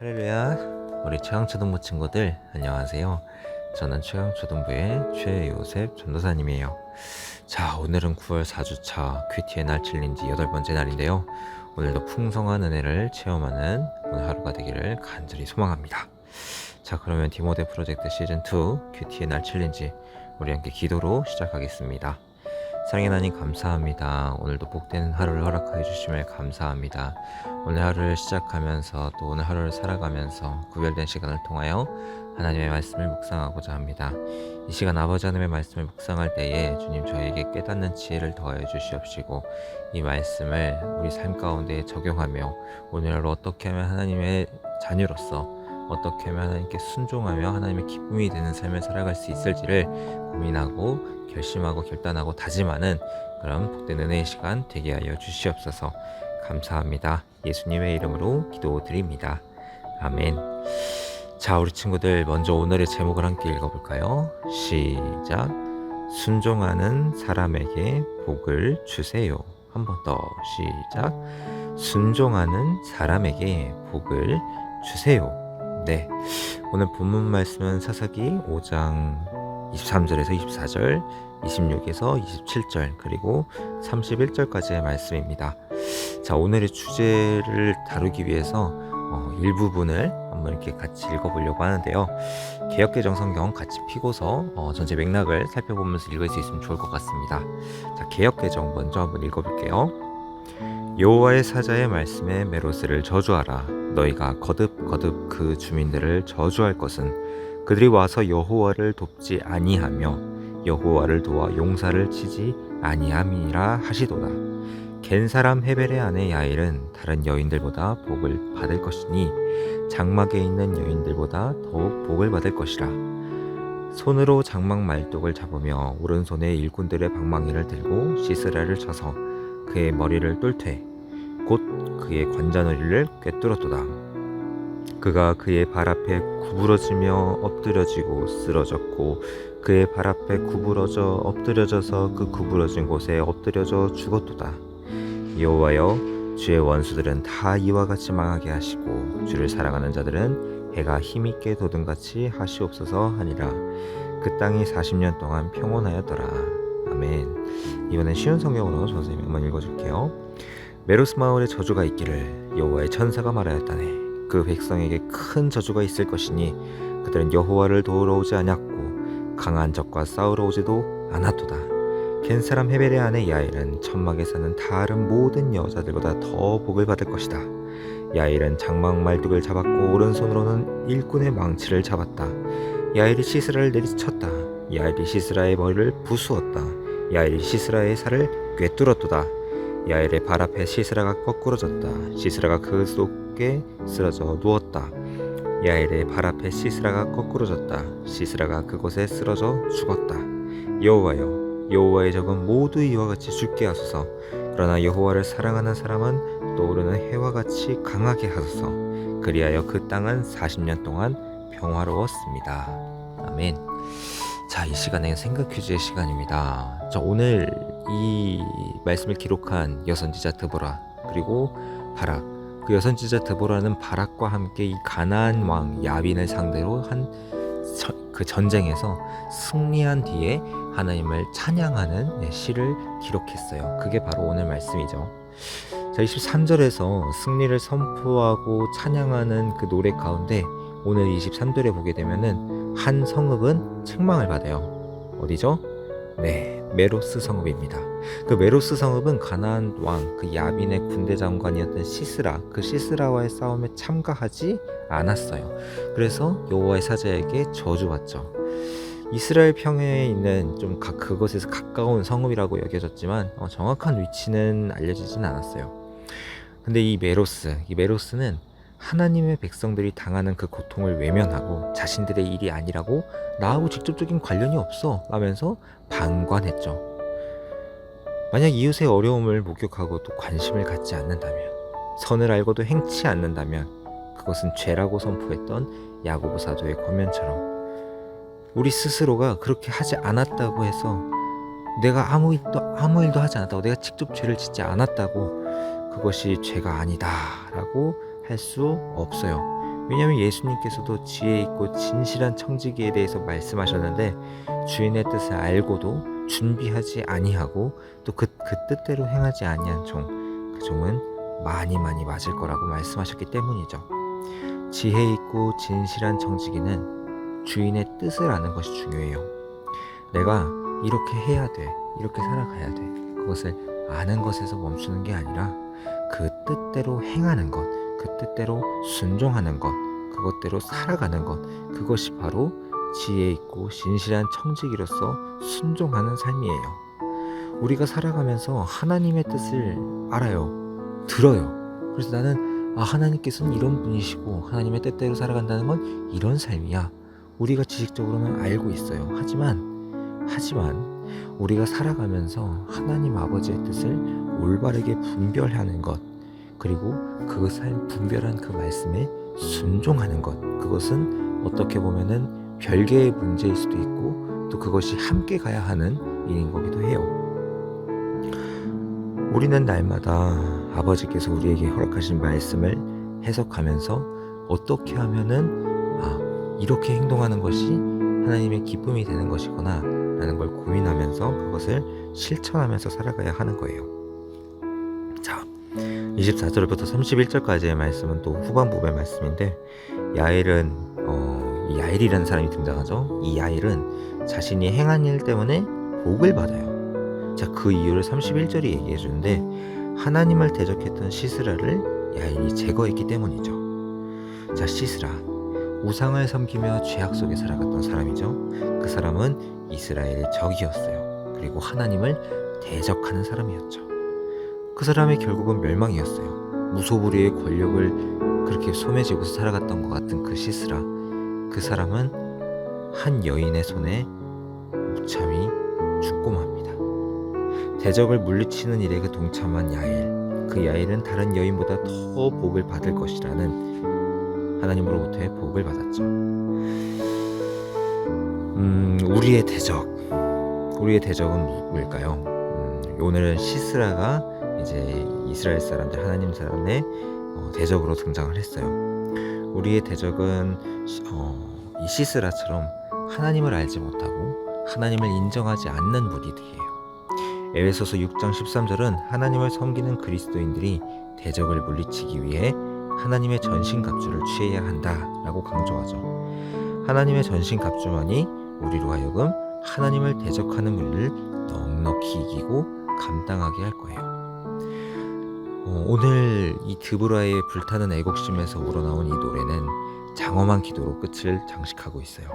할렐루야. 우리 최강초등부 친구들 안녕하세요. 저는 최강초등부의 최요셉 전도사님이에요. 자, 오늘은 9월 4주차 큐티의 날 챌린지 8번째 날인데요. 오늘도 풍성한 은혜를 체험하는 오늘 하루가 되기를 간절히 소망합니다. 자, 그러면 디모데 프로젝트 시즌2 큐티의 날 챌린지 우리 함께 기도로 시작하겠습니다. 사랑의 하나님 감사합니다. 오늘도 복된 하루를 허락하여 주심을 감사합니다. 오늘 하루를 시작하면서 또 오늘 하루를 살아가면서 구별된 시간을 통하여 하나님의 말씀을 묵상하고자 합니다. 이 시간 아버지 하나님의 말씀을 묵상할 때에 주님 저에게 깨닫는 지혜를 더하여 주시옵시고 이 말씀을 우리 삶 가운데 적용하며 오늘 하루 어떻게 하면 하나님의 자녀로서 어떻게 하면 하나님께 순종하며 하나님의 기쁨이 되는 삶을 살아갈 수 있을지를 고민하고 결심하고 결단하고 다짐하는 그런 복된 은혜의 시간 되게 하여 주시옵소서. 감사합니다. 예수님의 이름으로 기도드립니다. 아멘. 자, 우리 친구들 먼저 오늘의 제목을 함께 읽어볼까요? 시작. 순종하는 사람에게 복을 주세요. 한 번 더 시작. 순종하는 사람에게 복을 주세요. 네, 오늘 본문 말씀은 사사기 5장 23절에서 24절, 26에서 27절, 그리고 31절까지의 말씀입니다. 자, 오늘의 주제를 다루기 위해서 일부분을 한번 이렇게 같이 읽어보려고 하는데요. 개역개정 성경 같이 피고서 전체 맥락을 살펴보면서 읽을 수 있으면 좋을 것 같습니다. 자, 개역개정 먼저 한번 읽어볼게요. 여호와의 사자의 말씀에 메로스를 저주하라. 너희가 거듭 그 주민들을 저주할 것은 그들이 와서 여호와를 돕지 아니하며 여호와를 도와 용사를 치지 아니함이라 하시도다. 겐 사람 헤벨의 아내 야일은 다른 여인들보다 복을 받을 것이니 장막에 있는 여인들보다 더욱 복을 받을 것이라. 손으로 장막 말뚝을 잡으며 오른손에 일꾼들의 방망이를 들고 시스라를 쳐서 그의 머리를 뚫되 곧 그의 관자놀이를 꿰뚫었도다. 그가 그의 발 앞에 구부러지며 엎드려지고 쓰러졌고 그의 발 앞에 구부러져 엎드려져서 그 구부러진 곳에 엎드려져 죽었도다. 여호와여, 주의 원수들은 다 이와 같이 망하게 하시고 주를 사랑하는 자들은 해가 힘있게 돋음같이 하시옵소서 하니라. 그 땅이 40년 동안 평온하였더라. 아멘. 이번엔 쉬운 성경으로 선생님이 한번 읽어줄게요. 메로스 마을에 저주가 있기를 여호와의 천사가 말하였다네. 그 백성에게 큰 저주가 있을 것이니 그들은 여호와를 도우러 오지 않았고 강한 적과 싸우러 오지도 않았도다. 겐 사람 헤벨의 아내 야일은 천막에 사는 다른 모든 여자들보다 더 복을 받을 것이다. 야일은 장막 말뚝을 잡았고 오른손으로는 일꾼의 망치를 잡았다. 야일이 시스라를 내리쳤다. 야일이 시스라의 머리를 부수었다. 야일이 시스라의 살을 꿰뚫었도다. 야일의 발 앞에 시스라가 거꾸러졌다. 시스라가 그 속에 쓰러져 누웠다. 야일의 발 앞에 시스라가 거꾸러졌다. 시스라가 그곳에 쓰러져 죽었다. 여호와여, 여호와의 적은 모두 이와 같이 죽게 하소서. 그러나 여호와를 사랑하는 사람은 떠오르는 해와 같이 강하게 하소서. 그리하여 그 땅은 40년 동안 평화로웠습니다. 아멘. 자, 이 시간에 생각 퀴즈의 시간입니다. 자, 오늘 이 말씀을 기록한 여선지자 드보라 그리고 바락, 그 여선지자 드보라는 바락과 함께 이 가나안 왕 야빈을 상대로 한 그 전쟁에서 승리한 뒤에 하나님을 찬양하는 시를 기록했어요. 그게 바로 오늘 말씀이죠. 자, 23절에서 승리를 선포하고 찬양하는 그 노래 가운데 오늘 23절에 보게 되면은 한 성읍은 책망을 받아요. 어디죠? 네, 메로스 성읍입니다. 그 메로스 성읍은 가나안 왕 그 야빈의 군대 장관이었던 시스라, 그 시스라와의 싸움에 참가하지 않았어요. 그래서 여호와의 사자에게 저주받죠. 이스라엘 평야에 있는 좀 그것에서 가까운 성읍이라고 여겨졌지만 정확한 위치는 알려지진 않았어요. 근데 이 메로스는 하나님의 백성들이 당하는 그 고통을 외면하고 자신들의 일이 아니라고 나하고 직접적인 관련이 없어 라면서 방관했죠. 만약 이웃의 어려움을 목격하고 또 관심을 갖지 않는다면, 선을 알고도 행치 않는다면 그것은 죄라고 선포했던 야고보 사도의 권면처럼 우리 스스로가 그렇게 하지 않았다고 해서 내가 아무 일도 하지 않았다고, 내가 직접 죄를 짓지 않았다고 그것이 죄가 아니다 라고 할 수 없어요. 왜냐하면 예수님께서도 지혜 있고 진실한 청지기에 대해서 말씀하셨는데 주인의 뜻을 알고도 준비하지 아니하고 또 그 뜻대로 행하지 아니한 종, 그 종은 많이 맞을 거라고 말씀하셨기 때문이죠. 지혜 있고 진실한 청지기는 주인의 뜻을 아는 것이 중요해요. 내가 이렇게 해야 돼, 이렇게 살아가야 돼, 그것을 아는 것에서 멈추는 게 아니라 그 뜻대로 행하는 것, 그 뜻대로 순종하는 것, 그것대로 살아가는 것, 그것이 바로 지혜 있고 진실한 청지기로서 순종하는 삶이에요. 우리가 살아가면서 하나님의 뜻을 알아요, 들어요. 그래서 나는 하나님께서는 이런 분이시고 하나님의 뜻대로 살아간다는 건 이런 삶이야, 우리가 지식적으로는 알고 있어요. 하지만 우리가 살아가면서 하나님 아버지의 뜻을 올바르게 분별하는 것, 그리고 그 분별한 그 말씀에 순종하는 것, 그것은 어떻게 보면은 별개의 문제일 수도 있고 또 그것이 함께 가야 하는 일인 거기도 해요. 우리는 날마다 아버지께서 우리에게 허락하신 말씀을 해석하면서 어떻게 하면은 이렇게 행동하는 것이 하나님의 기쁨이 되는 것이구나 라는 걸 고민하면서 그것을 실천하면서 살아가야 하는 거예요. 자, 24절부터 31절까지의 말씀은 또 후반부의 말씀인데, 야엘이라는 사람이 등장하죠. 이 야엘은 자신이 행한 일 때문에 복을 받아요. 자, 그 이유를 31절이 얘기해 주는데, 하나님을 대적했던 시스라를 야엘이 제거했기 때문이죠. 자, 시스라, 우상을 섬기며 죄악 속에 살아갔던 사람이죠. 그 사람은 이스라엘의 적이었어요. 그리고 하나님을 대적하는 사람이었죠. 그 사람의 결국은 멸망이었어요. 무소불위의 권력을 그렇게 소매지고서 살아갔던 것 같은 그 시스라, 그 사람은 한 여인의 손에 무참히 죽고 맙니다. 대적을 물리치는 일에 그 동참한 야엘, 그 야엘은 다른 여인보다 더 복을 받을 것이라는 하나님으로부터의 복을 받았죠. 우리의 대적은 누구일까요? 오늘은 시스라가 이제 이스라엘 사람들, 하나님 사람의 대적으로 등장을 했어요. 우리의 대적은 이 시스라처럼 하나님을 알지 못하고 하나님을 인정하지 않는 무리들이에요. 에베소서 6장 13절은 하나님을 섬기는 그리스도인들이 대적을 물리치기 위해 하나님의 전신갑주를 취해야 한다라고 강조하죠. 하나님의 전신갑주만이 우리로 하여금 하나님을 대적하는 무리를 넉넉히 이기고 감당하게 할 거예요. 오늘 이 드보라의 불타는 애곡심에서 우러나온 이 노래는 장엄한 기도로 끝을 장식하고 있어요.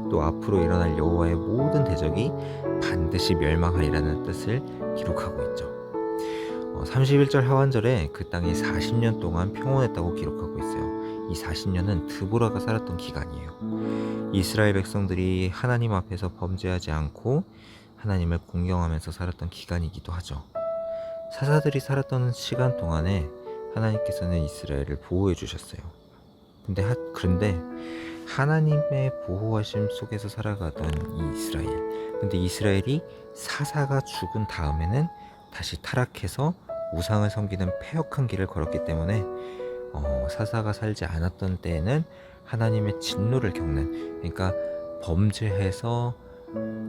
또 앞으로 일어날 여호와의 모든 대적이 반드시 멸망하리라는 뜻을 기록하고 있죠. 31절 하반절에 그 땅이 40년 동안 평온했다고 기록하고 있어요. 이 40년은 드보라가 살았던 기간이에요. 이스라엘 백성들이 하나님 앞에서 범죄하지 않고 하나님을 공경하면서 살았던 기간이기도 하죠. 사사들이 살았던 시간 동안에 하나님께서는 이스라엘을 보호해 주셨어요. 그런데 하나님의 보호하심 속에서 살아가던 이 이스라엘, 근데 이스라엘이 사사가 죽은 다음에는 다시 타락해서 우상을 섬기는 패역한 길을 걸었기 때문에 사사가 살지 않았던 때에는 하나님의 진노를 겪는, 그러니까 범죄해서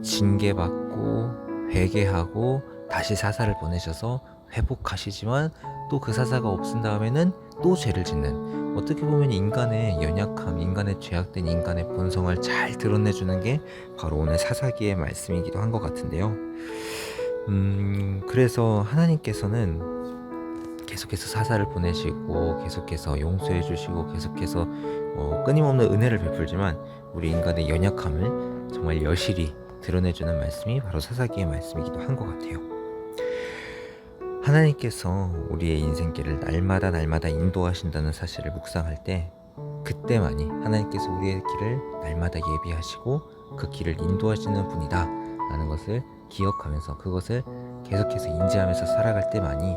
징계받고 회개하고 다시 사사를 보내셔서 회복하시지만 또 그 사사가 없은 다음에는 또 죄를 짓는, 어떻게 보면 인간의 연약함, 인간의 죄악된 인간의 본성을 잘 드러내주는 게 바로 오늘 사사기의 말씀이기도 한 것 같은데요. 그래서 하나님께서는 계속해서 사사를 보내시고 계속해서 용서해 주시고 계속해서 끊임없는 은혜를 베풀지만 우리 인간의 연약함을 정말 여실히 드러내주는 말씀이 바로 사사기의 말씀이기도 한 것 같아요. 하나님께서 우리의 인생길을 날마다 인도하신다는 사실을 묵상할 때, 그때만이 하나님께서 우리의 길을 날마다 예비하시고 그 길을 인도하시는 분이다 라는 것을 기억하면서 그것을 계속해서 인지하면서 살아갈 때만이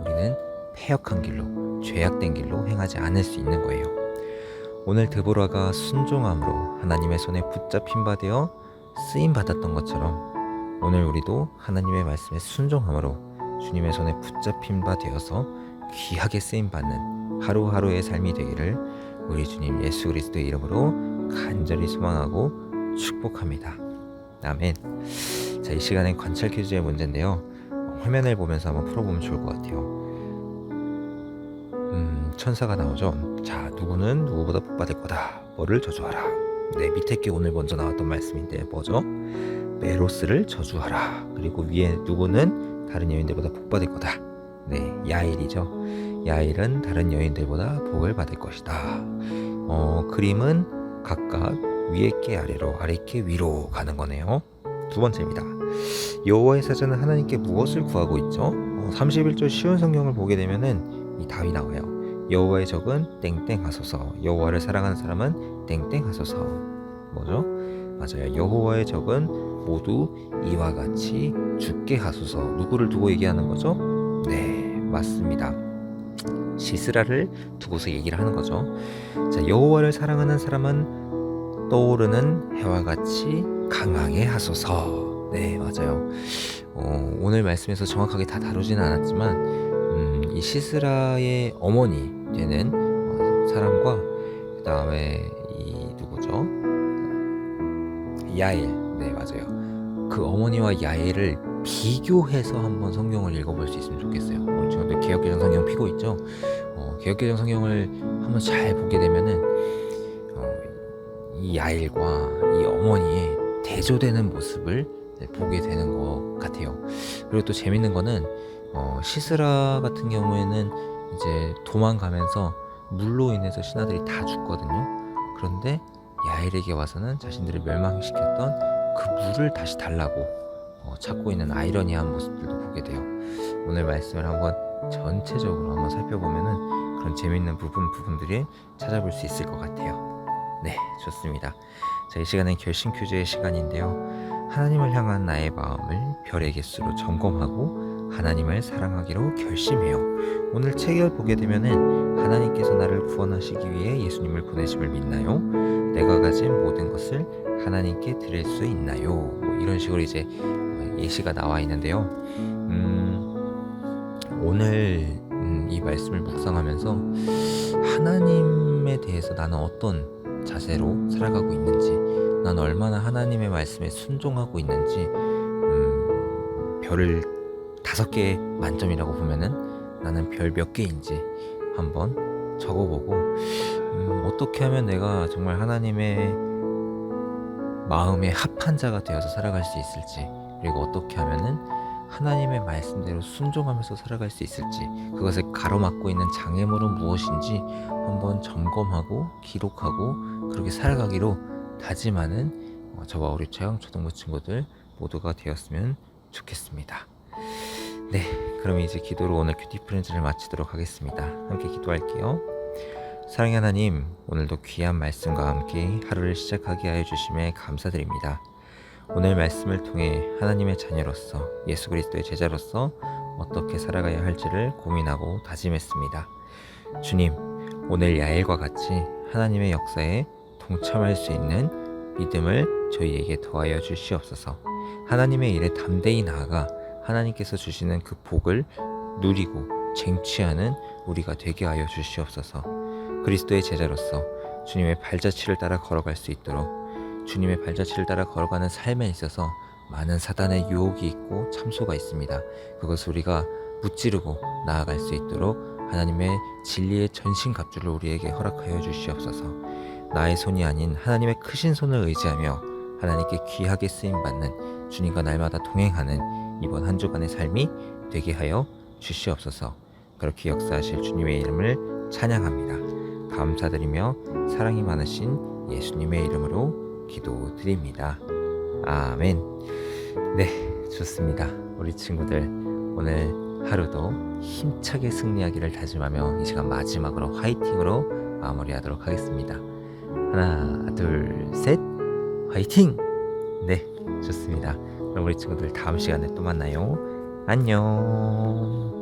우리는 패역한 길로, 죄악된 길로 행하지 않을 수 있는 거예요. 오늘 드보라가 순종함으로 하나님의 손에 붙잡힌 바 되어 쓰임 받았던 것처럼 오늘 우리도 하나님의 말씀에 순종함으로 주님의 손에 붙잡힌 바 되어서 귀하게 쓰임 받는 하루하루의 삶이 되기를 우리 주님 예수 그리스도의 이름으로 간절히 소망하고 축복합니다. 아멘. 자, 이 시간엔 관찰 퀴즈의 문제인데요. 화면을 보면서 한번 풀어보면 좋을 것 같아요. 천사가 나오죠. 자, 누구는 누구보다 복받을 거다. 뭐를 저주하라. 네, 밑에 게 오늘 먼저 나왔던 말씀인데 뭐죠? 메로스를 저주하라. 그리고 위에 누구는 다른 여인들보다 복받을 거다. 네, 야일이죠. 야일은 다른 여인들보다 복을 받을 것이다. 그림은 각각 위에 게 아래로, 아래 게 위로 가는 거네요. 두 번째입니다. 여호와의 사자는 하나님께 무엇을 구하고 있죠? 31절 쉬운 성경을 보게 되면은 이 답이 나와요. 여호와의 적은 땡땡 하소서. 여호와를 사랑하는 사람은 땡땡 하소서. 뭐죠? 맞아요. 여호와의 적은 모두 이와 같이 죽게 하소서. 누구를 두고 얘기하는 거죠? 네, 맞습니다. 시스라를 두고서 얘기를 하는 거죠. 자, 여호와를 사랑하는 사람은 떠오르는 해와 같이 강하게 하소서. 네, 맞아요. 오늘 말씀에서 정확하게 다 다루지는 않았지만 이 시스라의 어머니 되는 사람과 그 다음에 이 누구죠? 야엘. 네, 맞아요. 그 어머니와 야엘을 비교해서 한번 성경을 읽어볼 수 있으면 좋겠어요. 우리 친구들 개역개정 성경 피고 있죠? 개역개정 성경을 한번 잘 보게 되면은 이 야엘과 이 어머니의 대조되는 모습을 보게 되는 것 같아요. 그리고 또 재밌는 거는 시스라 같은 경우에는 이제 도망가면서 물로 인해서 신하들이 다 죽거든요. 그런데 야엘에게 와서는 자신들을 멸망시켰던 그 물을 다시 달라고 찾고 있는 아이러니한 모습들도 보게 돼요. 오늘 말씀을 한번 전체적으로 한번 살펴보면은 그런 재밌는 부분들이 찾아볼 수 있을 것 같아요. 네, 좋습니다. 자, 이 시간은 결심 퀴즈의 시간인데요. 하나님을 향한 나의 마음을 별의 개수로 점검하고 하나님을 사랑하기로 결심해요. 오늘 책을 보게 되면은 하나님께서 나를 구원하시기 위해 예수님을 보내심을 믿나요? 내가 가진 모든 것을 하나님께 드릴 수 있나요? 뭐 이런 식으로 이제 예시가 나와 있는데요. 오늘 이 말씀을 묵상하면서 하나님에 대해서 나는 어떤 자세로 살아가고 있는지, 난 얼마나 하나님의 말씀에 순종하고 있는지, 별을 5개 만점이라고 보면은 나는 별 몇 개인지 한번 적어보고, 어떻게 하면 내가 정말 하나님의 마음에 합한 자가 되어서 살아갈 수 있을지, 그리고 어떻게 하면은 하나님의 말씀대로 순종하면서 살아갈 수 있을지, 그것을 가로막고 있는 장애물은 무엇인지 한번 점검하고 기록하고 그렇게 살아가기로 다짐하는 저와 우리 최강초등부 친구들 모두가 되었으면 좋겠습니다. 네, 그럼 이제 기도로 오늘 큐티 프렌즈를 마치도록 하겠습니다. 함께 기도할게요. 사랑의 하나님, 오늘도 귀한 말씀과 함께 하루를 시작하게 하여 주심에 감사드립니다. 오늘 말씀을 통해 하나님의 자녀로서, 예수 그리스도의 제자로서 어떻게 살아가야 할지를 고민하고 다짐했습니다. 주님, 오늘 야엘과 같이 하나님의 역사에 동참할 수 있는 믿음을 저희에게 더하여 주시옵소서. 하나님의 일에 담대히 나아가 하나님께서 주시는 그 복을 누리고 쟁취하는 우리가 되게 하여 주시옵소서. 그리스도의 제자로서 주님의 발자취를 따라 걸어갈 수 있도록, 주님의 발자취를 따라 걸어가는 삶에 있어서 많은 사단의 유혹이 있고 참소가 있습니다. 그것을 우리가 무찌르고 나아갈 수 있도록 하나님의 진리의 전신갑주를 우리에게 허락하여 주시옵소서. 나의 손이 아닌 하나님의 크신 손을 의지하며 하나님께 귀하게 쓰임받는 주님과 날마다 동행하는 이번 한 주간의 삶이 되게 하여 주시옵소서. 그렇게 역사하실 주님의 이름을 찬양합니다. 감사드리며 사랑이 많으신 예수님의 이름으로 기도드립니다. 아멘. 네, 좋습니다. 우리 친구들 오늘 하루도 힘차게 승리하기를 다짐하며 이 시간 마지막으로 화이팅으로 마무리하도록 하겠습니다. 하나, 둘, 셋, 화이팅! 네, 좋습니다. 그럼 우리 친구들 다음 시간에 또 만나요. 안녕.